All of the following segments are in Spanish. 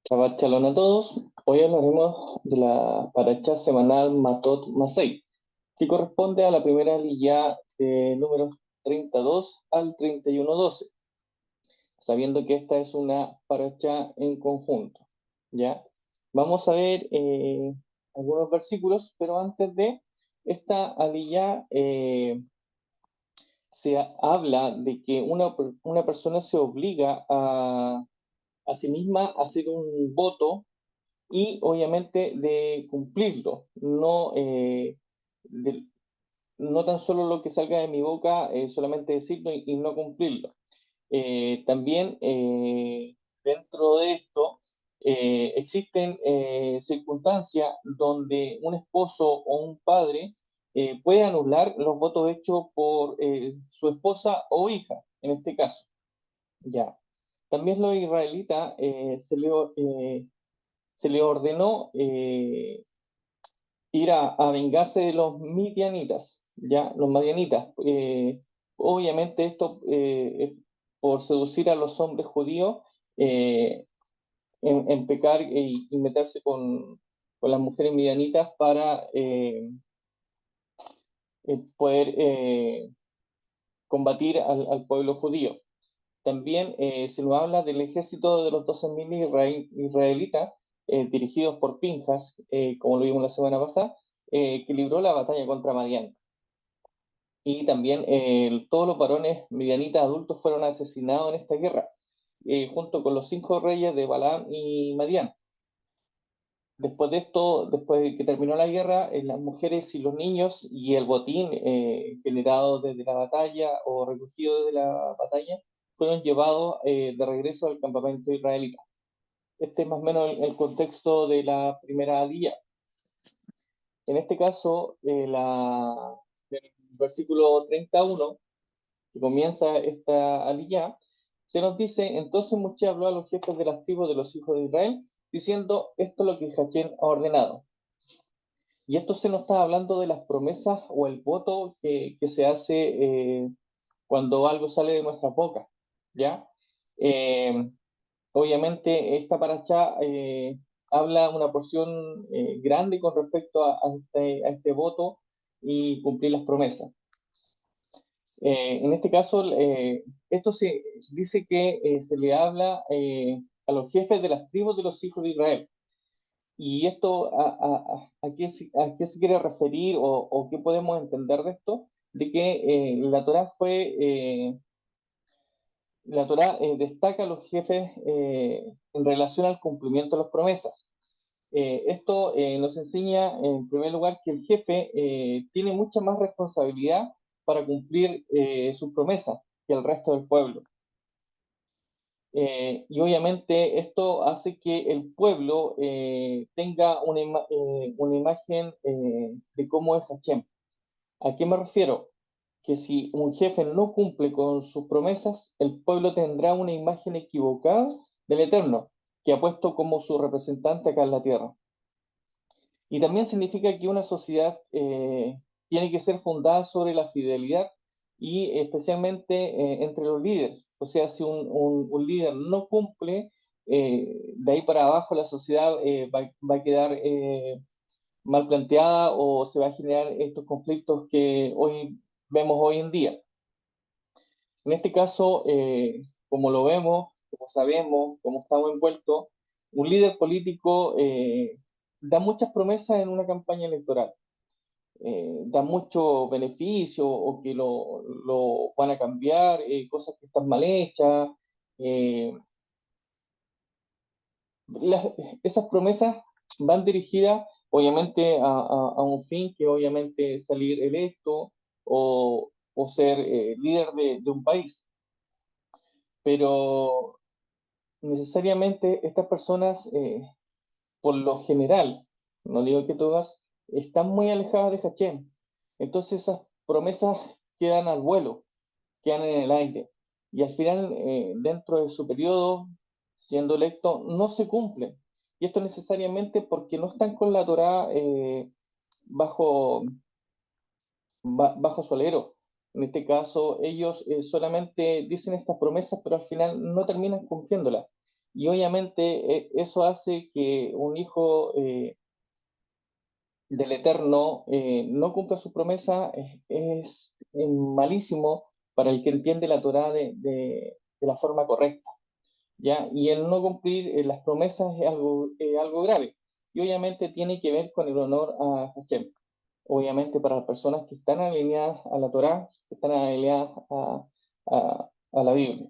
Shabbat Shalom a todos. Hoy hablaremos de la paracha semanal Matot Masei, que corresponde a la primera liyá de números 32 al 31:12, sabiendo que esta es una paracha en conjunto. ¿Ya? Vamos a ver algunos versículos, pero antes de esta aliyá habla de que una persona se obliga a sí misma a hacer un voto y obviamente de cumplirlo, de- no tan solo lo que salga de mi boca, solamente decirlo y no cumplirlo. También dentro de esto existen circunstancias donde un esposo o un padre puede anular los votos hechos por su esposa o hija, en este caso. Ya. También los israelitas se le ordenó ir a vengarse de los midianitas, ya, los madianitas. Obviamente esto es por seducir a los hombres judíos eh, en pecar y meterse con las mujeres midianitas para poder combatir al pueblo judío. También se nos habla del ejército de los 12.000 israelitas dirigidos por Pinjas, como lo vimos la semana pasada, que libró la batalla contra Madián. Y también todos los varones midianitas adultos fueron asesinados en esta guerra, junto con los 5 reyes de Balaam y Madián. Después de esto, después de que terminó la guerra, las mujeres y los niños y el botín generado desde la batalla o recogido desde la batalla fueron llevados de regreso al campamento israelita. Este es más o menos el contexto de la primera aliyá. En este caso, el versículo 31, que comienza esta aliyá, se nos dice: entonces Moshe habló a los jefes de las tribus de los hijos de Israel, diciendo: esto es lo que Jachén ha ordenado. Y esto se nos está hablando de las promesas o el voto que se hace cuando algo sale de nuestra boca, ¿ya? Eh, Obviamente esta paracha habla una porción grande con respecto a este voto y cumplir las promesas. En este caso, esto se dice que se le habla a los jefes de las tribus de los hijos de Israel. ¿Y esto a qué se quiere referir o qué podemos entender de esto? De que la Torá destaca a los jefes en relación al cumplimiento de las promesas. Esto nos enseña, en primer lugar, que el jefe tiene mucha más responsabilidad para cumplir sus promesas que el resto del pueblo. Y obviamente esto hace que el pueblo tenga una imagen de cómo es Hashem. ¿A qué me refiero? Que si un jefe no cumple con sus promesas, el pueblo tendrá una imagen equivocada del Eterno, que ha puesto como su representante acá en la tierra. Y también significa que una sociedad tiene que ser fundada sobre la fidelidad y especialmente entre los líderes. O sea, si un líder no cumple, de ahí para abajo la sociedad va a quedar mal planteada o se va a generar estos conflictos que hoy vemos hoy en día. En este caso, como lo vemos, como sabemos, como estamos envueltos, un líder político da muchas promesas en una campaña electoral, da mucho beneficio o que lo van a cambiar, cosas que están mal hechas. eh, las- Esas promesas van dirigidas obviamente a un fin que obviamente es salir electo o ser líder de un país. Pero necesariamente estas personas, por lo general, no digo que todas, están muy alejadas de Hachén. Entonces esas promesas quedan al vuelo, quedan en el aire. Y al final, dentro de su periodo, siendo electo, no se cumplen. Y esto necesariamente porque no están con la Torá bajo, bajo su alero. En este caso, ellos solamente dicen estas promesas, pero al final no terminan cumpliéndolas. Y obviamente eso hace que un hijo del Eterno no cumpla su promesa, es malísimo para el que entiende la Torá de la forma correcta, ¿ya? Y el no cumplir las promesas es algo grave. Y obviamente tiene que ver con el honor a Hashem. Obviamente para las personas que están alineadas a la Torá, que están alineadas a la Biblia.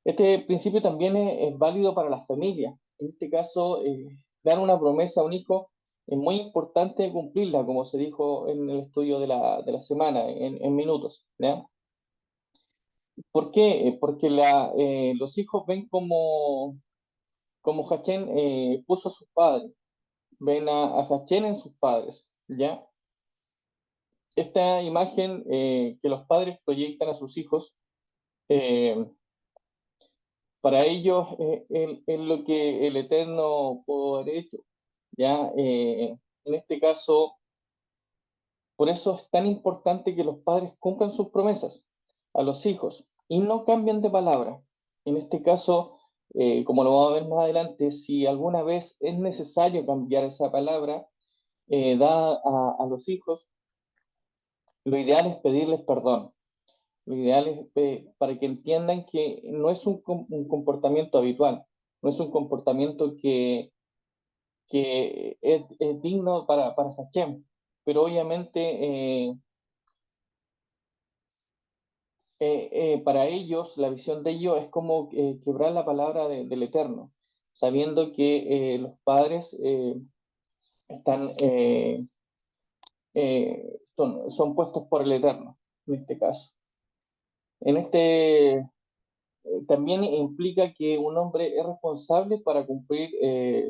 Este principio también es válido para las familias. En este caso, dar una promesa a un hijo es muy importante cumplirla, como se dijo en el estudio de la semana, en minutos, ¿ya? ¿Por qué? Porque los hijos ven como Hachén puso a sus padres, ven a Hachén en sus padres, ¿ya? Esta imagen que los padres proyectan a sus hijos, eh, para ellos es lo que el Eterno pudo haber hecho, ¿ya? En este caso, por eso es tan importante que los padres cumplan sus promesas a los hijos y no cambien de palabra. En este caso, como lo vamos a ver más adelante, si alguna vez es necesario cambiar esa palabra dada a los hijos, lo ideal es pedirles perdón. Lo ideal es para que entiendan que no es un comportamiento habitual, no es un comportamiento que es digno para Hashem, pero obviamente para ellos, la visión de ellos es como quebrar la palabra del Eterno, sabiendo que los padres están, son puestos por el Eterno, en este caso. En este también implica que un hombre es responsable para cumplir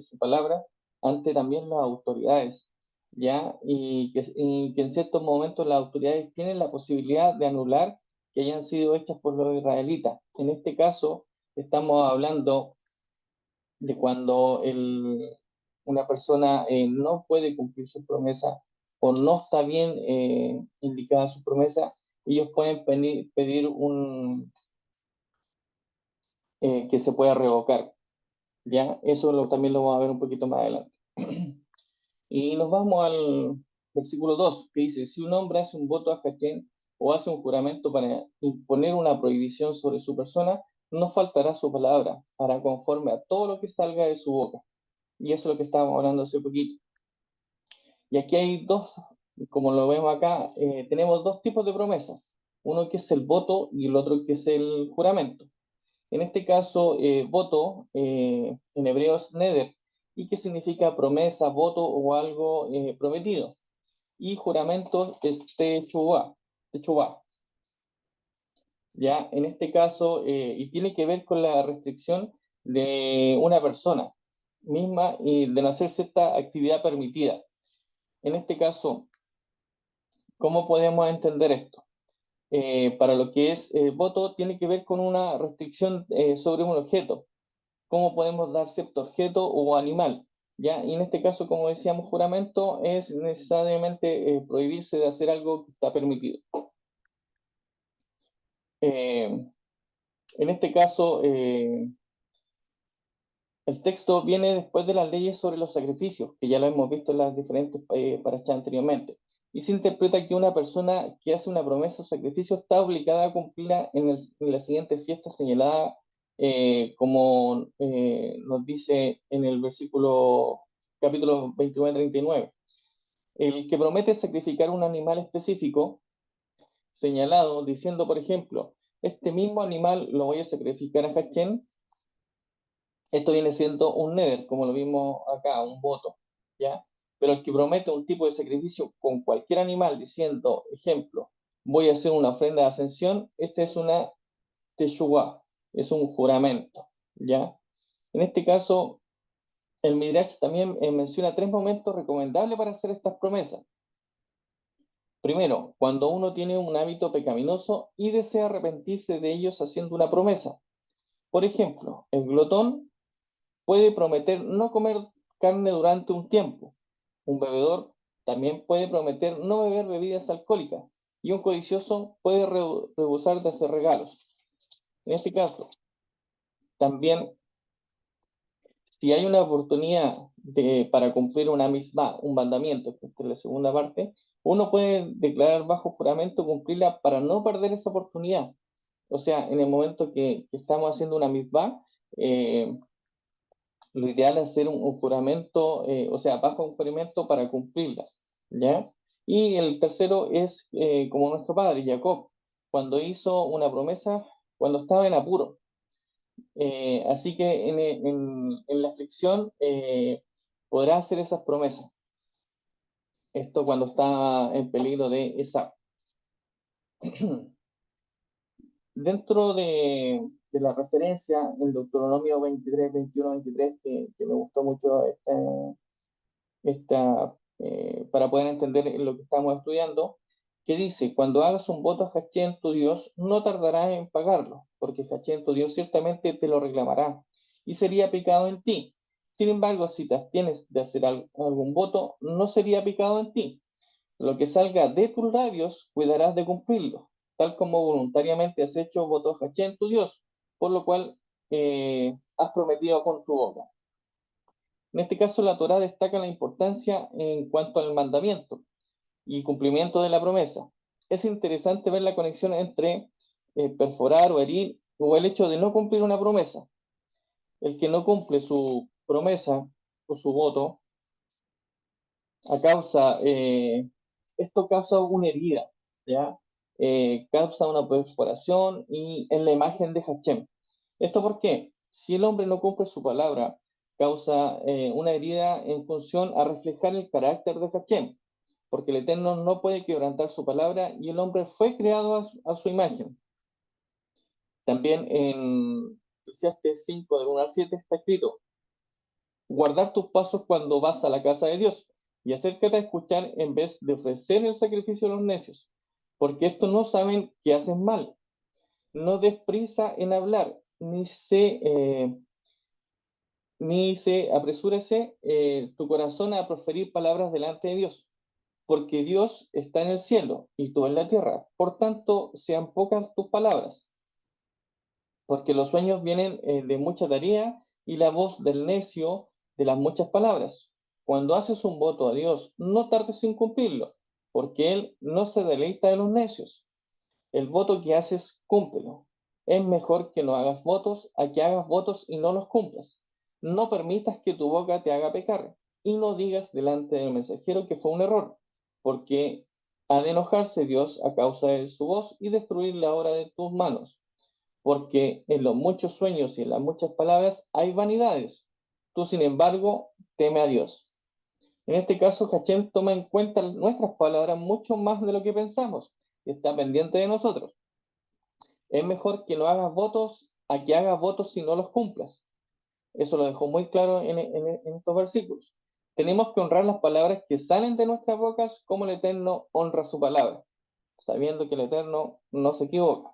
su palabra ante también las autoridades, ¿ya? Y que en ciertos momentos las autoridades tienen la posibilidad de anular que hayan sido hechas por los israelitas. En este caso, estamos hablando de cuando una persona no puede cumplir su promesa o no está bien indicada su promesa, ellos pueden pedir que se pueda revocar. ¿Ya? Eso también lo vamos a ver un poquito más adelante. Y nos vamos al versículo 2 que dice, si un hombre hace un voto a Hachén o hace un juramento para imponer una prohibición sobre su persona, no faltará su palabra, hará conforme a todo lo que salga de su boca. Y eso es lo que estábamos hablando hace poquito. Y aquí hay dos, como lo vemos acá, tenemos dos tipos de promesas. Uno que es el voto y el otro que es el juramento. En este caso, voto en hebreo es neder, y que significa promesa, voto o algo prometido. Y juramento es techubá, ¿ya? En este caso, y tiene que ver con la restricción de una persona misma y de no hacer cierta actividad permitida. En este caso, ¿cómo podemos entender esto? Para lo que es voto, tiene que ver con una restricción sobre un objeto. Cómo podemos dar cierto objeto o animal, ¿ya? Y en este caso, como decíamos, juramento es necesariamente prohibirse de hacer algo que está permitido. Eh, en este caso, el texto viene después de las leyes sobre los sacrificios, que ya lo hemos visto en las diferentes parachas anteriormente. Y se interpreta que una persona que hace una promesa o sacrificio está obligada a cumplirla en la siguiente fiesta señalada, como nos dice en el versículo capítulo 29-39. El que promete sacrificar un animal específico señalado, diciendo, por ejemplo, este mismo animal lo voy a sacrificar a Hachén, esto viene siendo un neder, como lo vimos acá, un voto, ¿ya? Pero el que promete un tipo de sacrificio con cualquier animal, diciendo, ejemplo, voy a hacer una ofrenda de ascensión, esta es una teshuvah, es un juramento, ¿ya? En este caso, el Midrash también menciona tres momentos recomendables para hacer estas promesas. Primero, cuando uno tiene un hábito pecaminoso y desea arrepentirse de ellos haciendo una promesa. Por ejemplo, el glotón puede prometer no comer carne durante un tiempo. Un bebedor también puede prometer no beber bebidas alcohólicas. Y un codicioso puede rehusar de hacer regalos. En este caso, también, si hay una oportunidad para cumplir una misma, un mandamiento, que es la segunda parte, uno puede declarar bajo juramento cumplirla para no perder esa oportunidad. O sea, en el momento que estamos haciendo una misma, lo ideal es hacer un juramento, o sea, bajo un juramento para cumplirlas, ¿ya? Y el tercero es como nuestro padre, Jacob, cuando hizo una promesa, cuando estaba en apuro. Así que en la aflicción podrá hacer esas promesas. Esto cuando está en peligro de esa. Dentro de la referencia, en Deuteronomio 23, 21, 23, que me gustó mucho para poder entender lo que estamos estudiando, que dice, cuando hagas un voto a Hachén tu Dios, no tardarás en pagarlo, porque Hachén tu Dios ciertamente te lo reclamará, y sería pecado en ti. Sin embargo, si te abstienes de hacer algún voto, no sería pecado en ti. Lo que salga de tus labios, cuidarás de cumplirlo, tal como voluntariamente has hecho voto a Hachén tu Dios, por lo cual has prometido con tu boca. En este caso, la Torá destaca la importancia en cuanto al mandamiento y cumplimiento de la promesa. Es interesante ver la conexión entre perforar o herir o el hecho de no cumplir una promesa. El que no cumple su promesa o su voto, a causa, esto causa una herida, ¿ya? Causa una perforación y en la imagen de Hachem. ¿Esto por qué? Si el hombre no cumple su palabra, causa una herida en función a reflejar el carácter de Hachem, porque el Eterno no puede quebrantar su palabra y el hombre fue creado a su imagen. También en Eclesiastes 5, del 1 al 7, está escrito, guardar tus pasos cuando vas a la casa de Dios y acércate a escuchar en vez de ofrecer el sacrificio a los necios, porque estos no saben que hacen mal. No des prisa en hablar, ni se apresúrese tu corazón a proferir palabras delante de Dios, porque Dios está en el cielo y tú en la tierra. Por tanto, sean pocas tus palabras, porque los sueños vienen de mucha tarea y la voz del necio de las muchas palabras. Cuando haces un voto a Dios, no tardes en cumplirlo, porque Él no se deleita de los necios. El voto que haces, cúmplelo. Es mejor que no hagas votos a que hagas votos y no los cumplas. No permitas que tu boca te haga pecar y no digas delante del mensajero que fue un error, porque ha de enojarse Dios a causa de su voz y destruir la obra de tus manos, porque en los muchos sueños y en las muchas palabras hay vanidades. Tú, sin embargo, teme a Dios. En este caso, Hachem toma en cuenta nuestras palabras mucho más de lo que pensamos y está pendiente de nosotros. Es mejor que no hagas votos a que hagas votos si no los cumplas. Eso lo dejó muy claro en estos versículos. Tenemos que honrar las palabras que salen de nuestras bocas como el Eterno honra su palabra, sabiendo que el Eterno no se equivoca.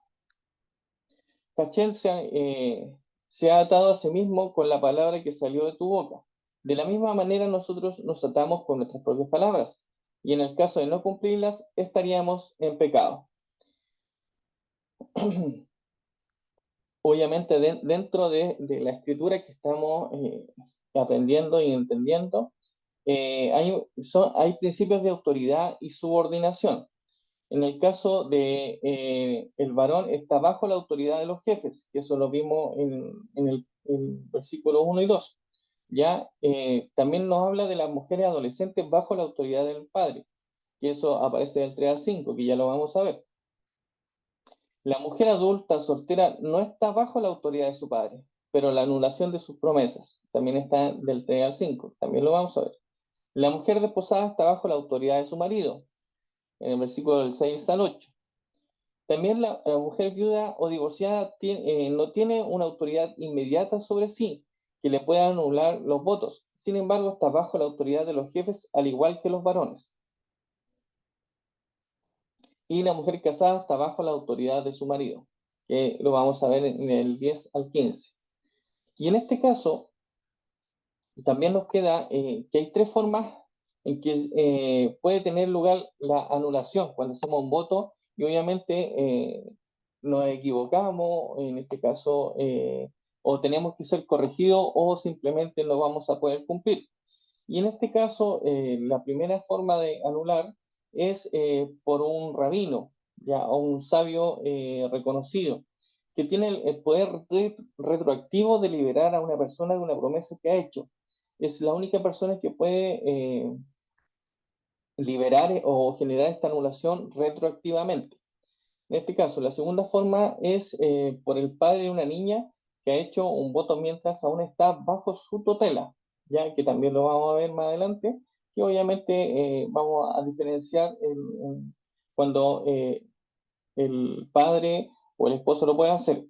Hachel se ha atado a sí mismo con la palabra que salió de tu boca. De la misma manera nosotros nos atamos con nuestras propias palabras, y en el caso de no cumplirlas, estaríamos en pecado. Obviamente dentro de la escritura que estamos aprendiendo y entendiendo, hay principios de autoridad y subordinación. En el caso de el varón está bajo la autoridad de los jefes, que eso lo vimos en el versículo 1 y 2. Ya también nos habla de las mujeres adolescentes bajo la autoridad del padre, que eso aparece del 3 al 5, que ya lo vamos a ver. La mujer adulta soltera no está bajo la autoridad de su padre, pero la anulación de sus promesas también está del 3 al 5, también lo vamos a ver. La mujer desposada está bajo la autoridad de su marido, en el versículo del 6 al 8. También la mujer viuda o divorciada no tiene una autoridad inmediata sobre sí que le pueda anular los votos. Sin embargo, está bajo la autoridad de los jefes, al igual que los varones. Y la mujer casada está bajo la autoridad de su marido, que lo vamos a ver en el 10 al 15. Y en este caso, también nos queda que hay tres formas en que puede tener lugar la anulación cuando hacemos un voto y obviamente nos equivocamos, en este caso, o tenemos que ser corregidos o simplemente no vamos a poder cumplir. Y en este caso, la primera forma de anular es por un rabino, ya, o un sabio reconocido, que tiene el poder retroactivo de liberar a una persona de una promesa que ha hecho. Es la única persona que puede liberar o generar esta anulación retroactivamente. En este caso, la segunda forma es por el padre de una niña que ha hecho un voto mientras aún está bajo su tutela, ya que también lo vamos a ver más adelante, que obviamente vamos a diferenciar cuando el padre o el esposo lo puede hacer.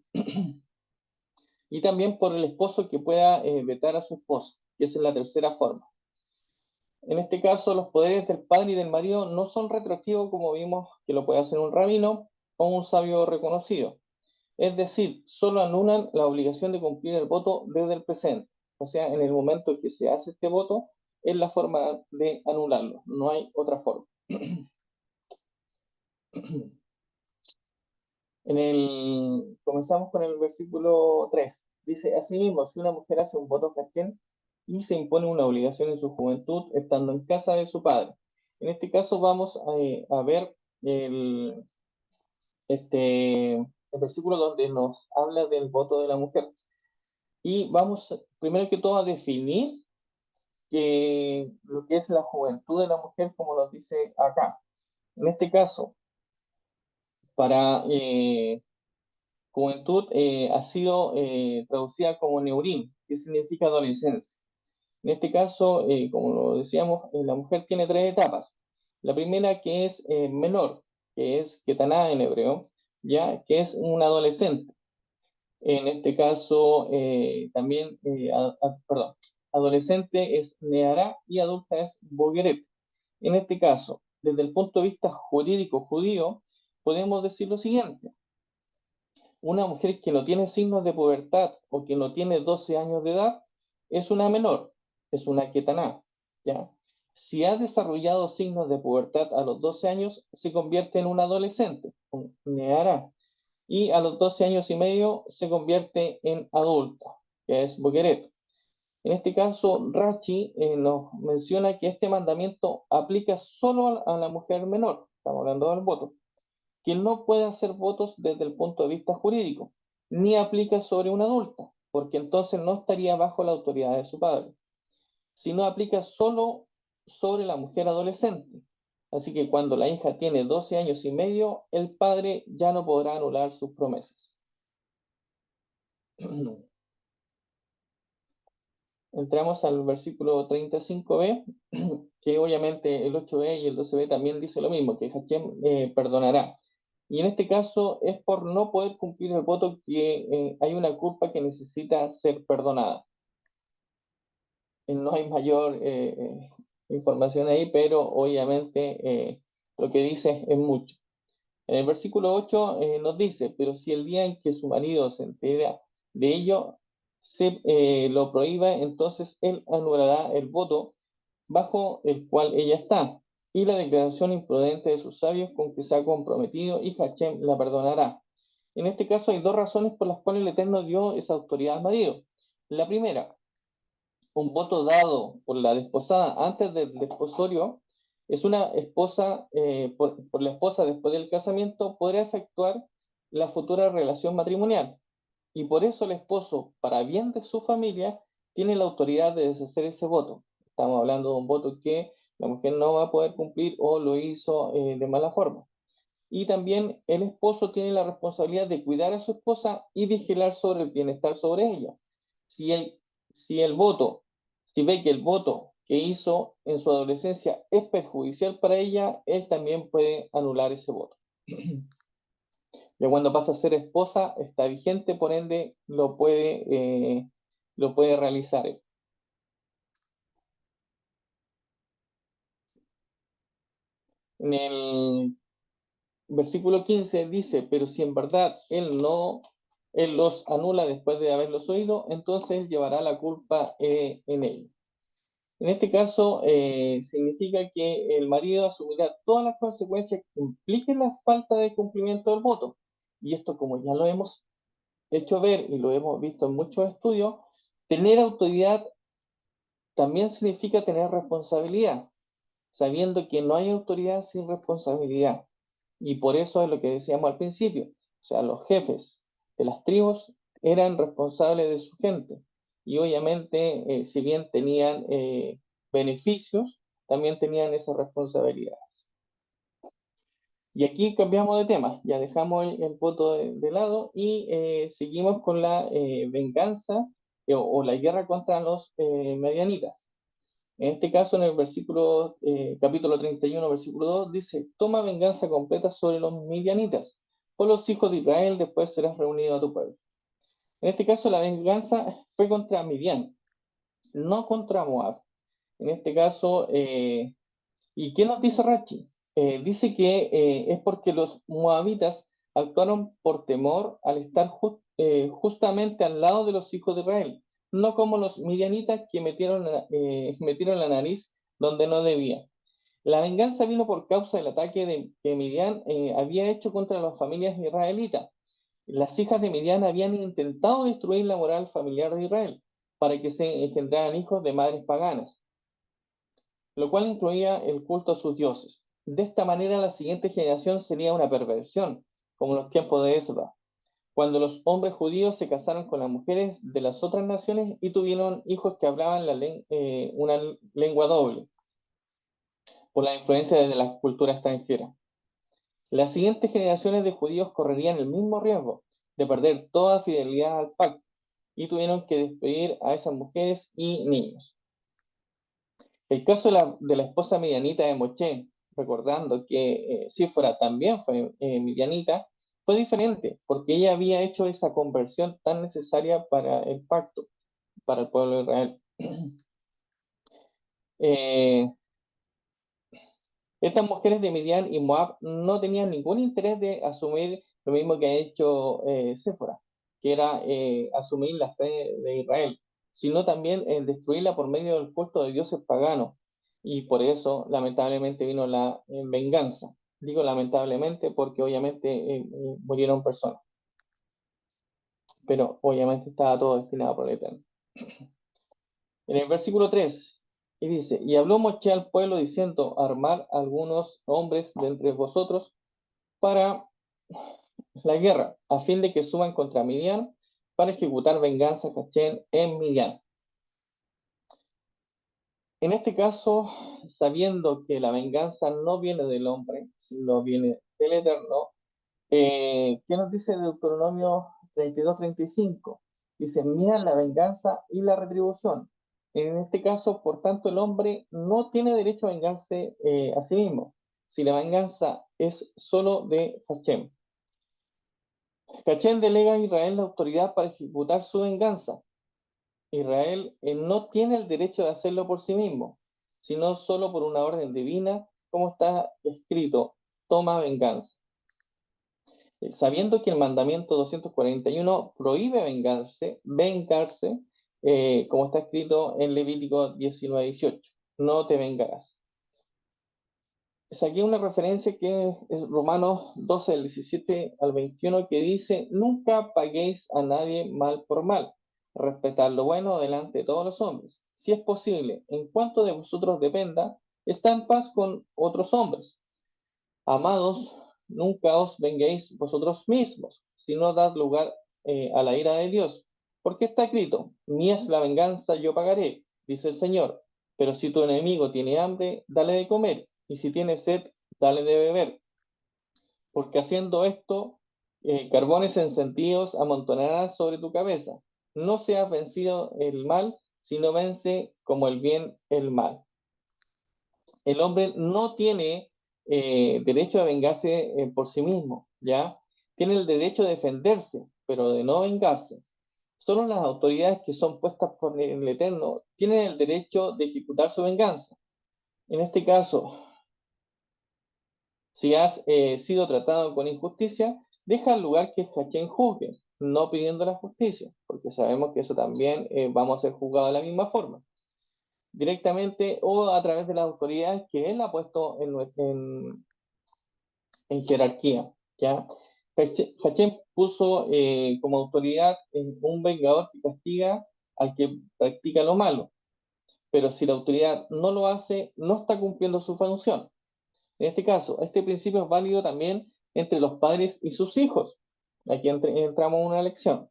Y también por el esposo que pueda vetar a su esposa, que esa es la tercera forma. En este caso, los poderes del padre y del marido no son retroactivos como vimos que lo puede hacer un rabino o un sabio reconocido. Es decir, solo anulan la obligación de cumplir el voto desde el presente. O sea, en el momento en que se hace este voto, es la forma de anularlo. No hay otra forma. Comenzamos con el versículo 3. Dice, asimismo, si una mujer hace un voto castén y se impone una obligación en su juventud, estando en casa de su padre. En este caso vamos a ver el, el versículo donde nos habla del voto de la mujer. Y vamos primero que todo a definir lo que es la juventud de la mujer, como nos dice acá. En este caso, para juventud ha sido traducida como neurín, que significa adolescencia. En este caso, como lo decíamos, la mujer tiene tres etapas. La primera que es menor, que es ketaná en hebreo, ya que es un adolescente. En este caso, también, perdón, adolescente es neará y adulta es bogueret. En este caso, desde el punto de vista jurídico judío, podemos decir lo siguiente. Una mujer que no tiene signos de pubertad o que no tiene 12 años de edad es una menor, es una ketaná, ¿ya? Si ha desarrollado signos de pubertad a los 12 años, se convierte en un adolescente, un neará, y a los 12 años y medio se convierte en adulta, que es boqueret. En este caso, Rachi nos menciona que este mandamiento aplica solo a la mujer menor, estamos hablando del voto, que no puede hacer votos desde el punto de vista jurídico, ni aplica sobre una adulta, porque entonces no estaría bajo la autoridad de su padre, sino aplica solo sobre la mujer adolescente. Así que cuando la hija tiene 12 años y medio, el padre ya no podrá anular sus promesas. Entramos al versículo 35b, que obviamente el 8b y el 12b también dice lo mismo, que Hachem perdonará. Y en este caso es por no poder cumplir el voto que hay una culpa que necesita ser perdonada. No hay mayor información ahí, pero obviamente lo que dice es mucho. En el versículo 8 nos dice, pero si el día en que su marido se entera de ello, se lo prohíba, entonces él anulará el voto bajo el cual ella está, y la declaración imprudente de sus sabios con que se ha comprometido, y Hachem la perdonará. En este caso hay dos razones por las cuales el Eterno dio esa autoridad al marido. La primera, un voto dado por la desposada antes del desposorio es una esposa, por la esposa después del casamiento, podrá efectuar la futura relación matrimonial. Y por eso el esposo, para bien de su familia, tiene la autoridad de deshacer ese voto. Estamos hablando de un voto que la mujer no va a poder cumplir o lo hizo de mala forma. Y también el esposo tiene la responsabilidad de cuidar a su esposa y vigilar sobre el bienestar sobre ella. Si el, si el voto, si ve que el voto que hizo en su adolescencia es perjudicial para ella, él también puede anular ese voto. Ya cuando pasa a ser esposa, está vigente, por ende lo puede realizar él. En el versículo 15 dice, pero si en verdad él los anula después de haberlos oído, entonces él llevará la culpa en ellos. En este caso, significa que el marido asumirá todas las consecuencias que impliquen la falta de cumplimiento del voto. Y esto, como ya lo hemos hecho ver, y lo hemos visto en muchos estudios, tener autoridad también significa tener responsabilidad, sabiendo que no hay autoridad sin responsabilidad. Y por eso es lo que decíamos al principio. O sea, los jefes de las tribus eran responsables de su gente. Y obviamente, si bien tenían beneficios, también tenían esa responsabilidad. Y aquí cambiamos de tema, ya dejamos el voto de lado y seguimos con la venganza o la guerra contra los medianitas. En este caso, en el versículo, capítulo 31, versículo 2, dice, toma venganza completa sobre los midianitas, por los hijos de Israel, después serás reunido a tu pueblo. En este caso, la venganza fue contra Midian, no contra Moab. En este caso, ¿y qué nos dice Rachi? Dice que es porque los moabitas actuaron por temor al estar justamente al lado de los hijos de Israel, no como los midianitas que metieron la nariz donde no debía. La venganza vino por causa del ataque que Midian había hecho contra las familias israelitas. Las hijas de Midian habían intentado destruir la moral familiar de Israel para que se engendraran hijos de madres paganas, lo cual incluía el culto a sus dioses. De esta manera, la siguiente generación sería una perversión, como los tiempos de Esdras, cuando los hombres judíos se casaron con las mujeres de las otras naciones y tuvieron hijos que hablaban una lengua doble, por la influencia de la cultura extranjera. Las siguientes generaciones de judíos correrían el mismo riesgo de perder toda fidelidad al pacto y tuvieron que despedir a esas mujeres y niños. El caso de la esposa medianita de Moché, recordando que Sífora también fue medianita, fue diferente, porque ella había hecho esa conversión tan necesaria para el pacto, para el pueblo de Israel. Eh, Estas mujeres de Midian y Moab no tenían ningún interés de asumir lo mismo que ha hecho Séfora, que era asumir la fe de Israel, sino también destruirla por medio del culto de dioses paganos. Y por eso, lamentablemente, vino la venganza. Digo lamentablemente porque obviamente murieron personas, pero obviamente estaba todo destinado por el Eterno. En el versículo 3, y dice, y habló Moche al pueblo diciendo, armar algunos hombres de entre vosotros para la guerra, a fin de que suban contra Midian para ejecutar venganza Cachén en Midian. En este caso, sabiendo que la venganza no viene del hombre, sino viene del Eterno, ¿qué nos dice Deuteronomio 32-35? Dice, mira la venganza y la retribución. En este caso, por tanto, el hombre no tiene derecho a vengarse a sí mismo, si la venganza es solo de Hashem. Cachén delega a Israel la autoridad para ejecutar su venganza. Israel no tiene el derecho de hacerlo por sí mismo, sino solo por una orden divina, como está escrito, toma venganza. Sabiendo que el mandamiento 241 prohíbe vengarse, como está escrito en Levítico 19:18, no te vengarás. Saqué una referencia que es Romanos 12, del 17 al 21, que dice, nunca paguéis a nadie mal por mal, respetad lo bueno delante de todos los hombres. Si es posible, en cuanto de vosotros dependa, está en paz con otros hombres. Amados, nunca os venguéis vosotros mismos, sino dad lugar a la ira de Dios. Porque está escrito, mía es la venganza, yo pagaré, dice el Señor. Pero si tu enemigo tiene hambre, dale de comer, y si tiene sed, dale de beber. Porque haciendo esto, carbones encendidos amontonarás sobre tu cabeza. No seas vencido el mal, sino vence como el bien el mal. El hombre no tiene derecho a vengarse por sí mismo, ¿ya? Tiene el derecho de defenderse, pero de no vengarse. Solo las autoridades que son puestas por el Eterno tienen el derecho de ejecutar su venganza. En este caso, si has sido tratado con injusticia, deja el lugar que Hachén juzgue, no pidiendo la justicia, porque sabemos que eso también vamos a ser juzgados de la misma forma, directamente o a través de las autoridades que él ha puesto en jerarquía, ¿ya? Hachén puso como autoridad un vengador que castiga al que practica lo malo, pero si la autoridad no lo hace, no está cumpliendo su función. En este caso, este principio es válido también entre los padres y sus hijos. Aquí entramos en una lección.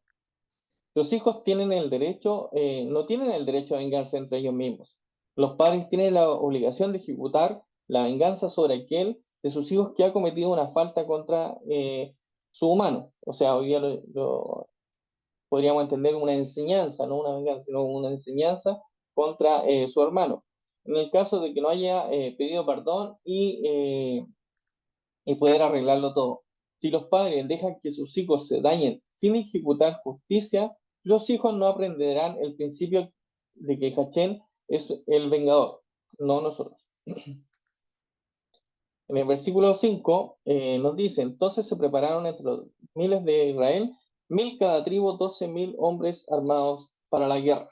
Los hijos tienen el derecho, no tienen el derecho a vengarse entre ellos mismos. Los padres tienen la obligación de ejecutar la venganza sobre aquel de sus hijos que ha cometido una falta contra su humano. O sea, hoy día podríamos entender una enseñanza, no una venganza, sino una enseñanza contra su hermano. En el caso de que no haya pedido perdón y poder arreglarlo todo. Si los padres dejan que sus hijos se dañen sin ejecutar justicia, los hijos no aprenderán el principio de que Hachén es el vengador, no nosotros. En el versículo 5 nos dice, entonces se prepararon entre los miles de Israel, 1000 cada tribu, 12.000 hombres armados para la guerra.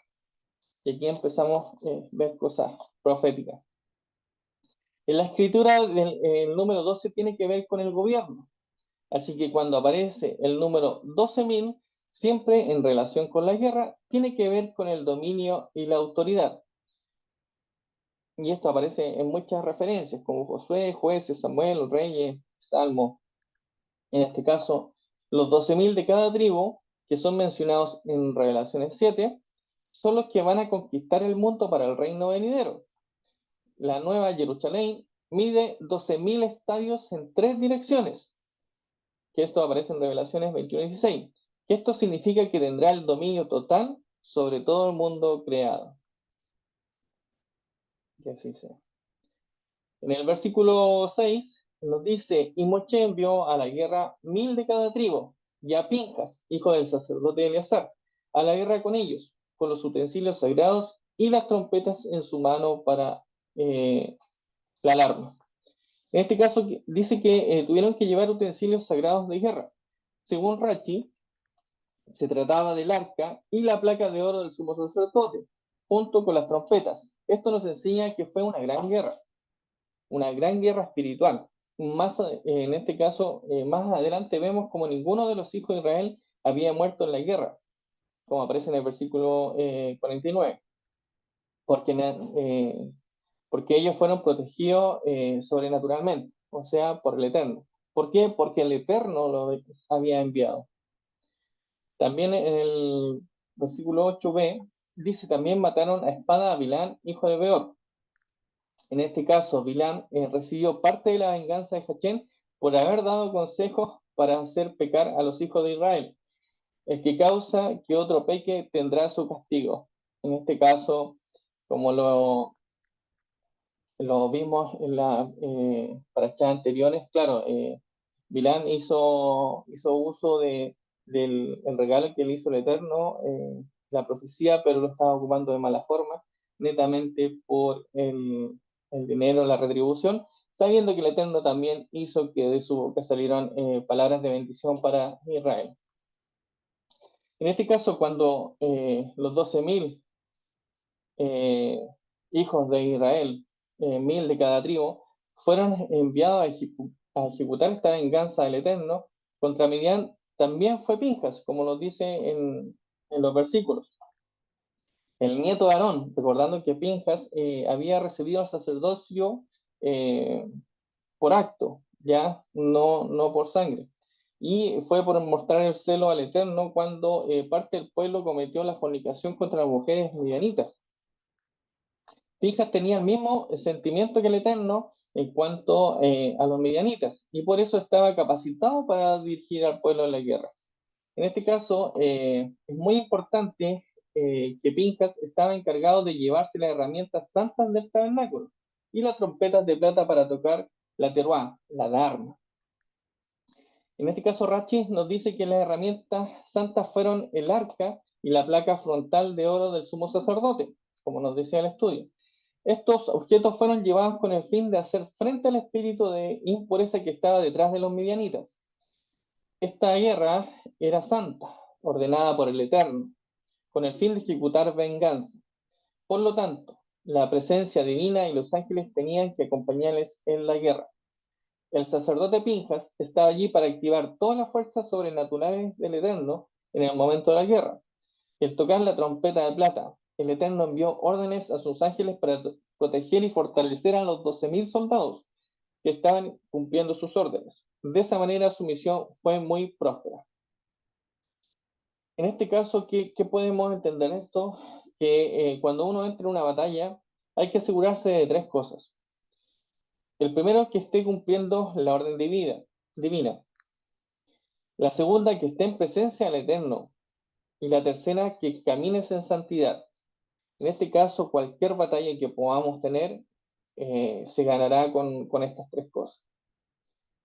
Y aquí empezamos a ver cosas proféticas. En la escritura, el número 12 tiene que ver con el gobierno. Así que cuando aparece el número 12.000, siempre en relación con la guerra, tiene que ver con el dominio y la autoridad. Y esto aparece en muchas referencias, como Josué, Jueces, Samuel, Reyes, Salmo. En este caso, los 12.000 de cada tribu, que son mencionados en Revelaciones 7, son los que van a conquistar el mundo para el reino venidero. La Nueva Jerusalén mide 12.000 estadios en 3 direcciones, que esto aparece en Revelaciones 21:16, que esto significa que tendrá el dominio total sobre todo el mundo creado. Que así sea. En el versículo 6 nos dice, y Moche envió a la guerra 1000 de cada tribu, y a Pinjas, hijo del sacerdote Eleazar, a la guerra con ellos, con los utensilios sagrados y las trompetas en su mano para la alarma. En este caso dice que tuvieron que llevar utensilios sagrados de guerra. Según Rachi, se trataba del arca y la placa de oro del sumo sacerdote, junto con las trompetas. Esto nos enseña que fue una gran guerra espiritual. En este caso, más adelante vemos como ninguno de los hijos de Israel había muerto en la guerra, como aparece en el versículo 49, porque, porque ellos fueron protegidos sobrenaturalmente, o sea, por el Eterno. ¿Por qué? Porque el Eterno los había enviado. También en el versículo 8b dice, también mataron a espada a Bilán, hijo de Beor. En este caso, Bilán recibió parte de la venganza de Hachén por haber dado consejos para hacer pecar a los hijos de Israel. El que causa que otro peque tendrá su castigo. En este caso, como lo vimos en las parachas anteriores, claro, Bilán hizo uso del el regalo que le hizo el Eterno, la profecía, pero lo estaba ocupando de mala forma, netamente por el dinero, la retribución, sabiendo que el Eterno también hizo que de su boca salieran palabras de bendición para Israel. En este caso, cuando los 12.000 eh, hijos de Israel, 1000 de cada tribu, fueron enviados a ejecutar esta venganza del Eterno contra Midian, también fue Pinjas, como nos dice en los versículos. El nieto de Aarón, recordando que Pinjas había recibido el sacerdocio eh, por acto, ya no por sangre. Y fue por mostrar el celo al Eterno cuando parte del pueblo cometió la fornicación contra las mujeres midianitas. Pinjas tenía el mismo sentimiento que el Eterno en cuanto a los midianitas, y por eso estaba capacitado para dirigir al pueblo en la guerra. En este caso, es muy importante que Pinjas estaba encargado de llevarse las herramientas santas del tabernáculo y las trompetas de plata para tocar la teruá, la alarma. En este caso, Rachi nos dice que las herramientas santas fueron el arca y la placa frontal de oro del sumo sacerdote, como nos decía el estudio. Estos objetos fueron llevados con el fin de hacer frente al espíritu de impureza que estaba detrás de los midianitas. Esta guerra era santa, ordenada por el Eterno, con el fin de ejecutar venganza. Por lo tanto, la presencia divina y los ángeles tenían que acompañarles en la guerra. El sacerdote Pinjas estaba allí para activar todas las fuerzas sobrenaturales del Eterno en el momento de la guerra. Y al tocar la trompeta de plata, el Eterno envió órdenes a sus ángeles para proteger y fortalecer a los 12.000 soldados que estaban cumpliendo sus órdenes. De esa manera su misión fue muy próspera. En este caso, ¿qué podemos entender esto? Que cuando uno entra en una batalla hay que asegurarse de tres cosas. El primero es que esté cumpliendo la orden divina. La segunda, que esté en presencia del Eterno. Y la tercera, que camines en santidad. En este caso, cualquier batalla que podamos tener se ganará con estas tres cosas.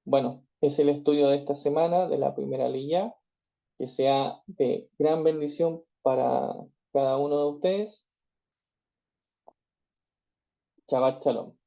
Bueno, es el estudio de esta semana de la primera ley, que sea de gran bendición para cada uno de ustedes. Shabbat Shalom.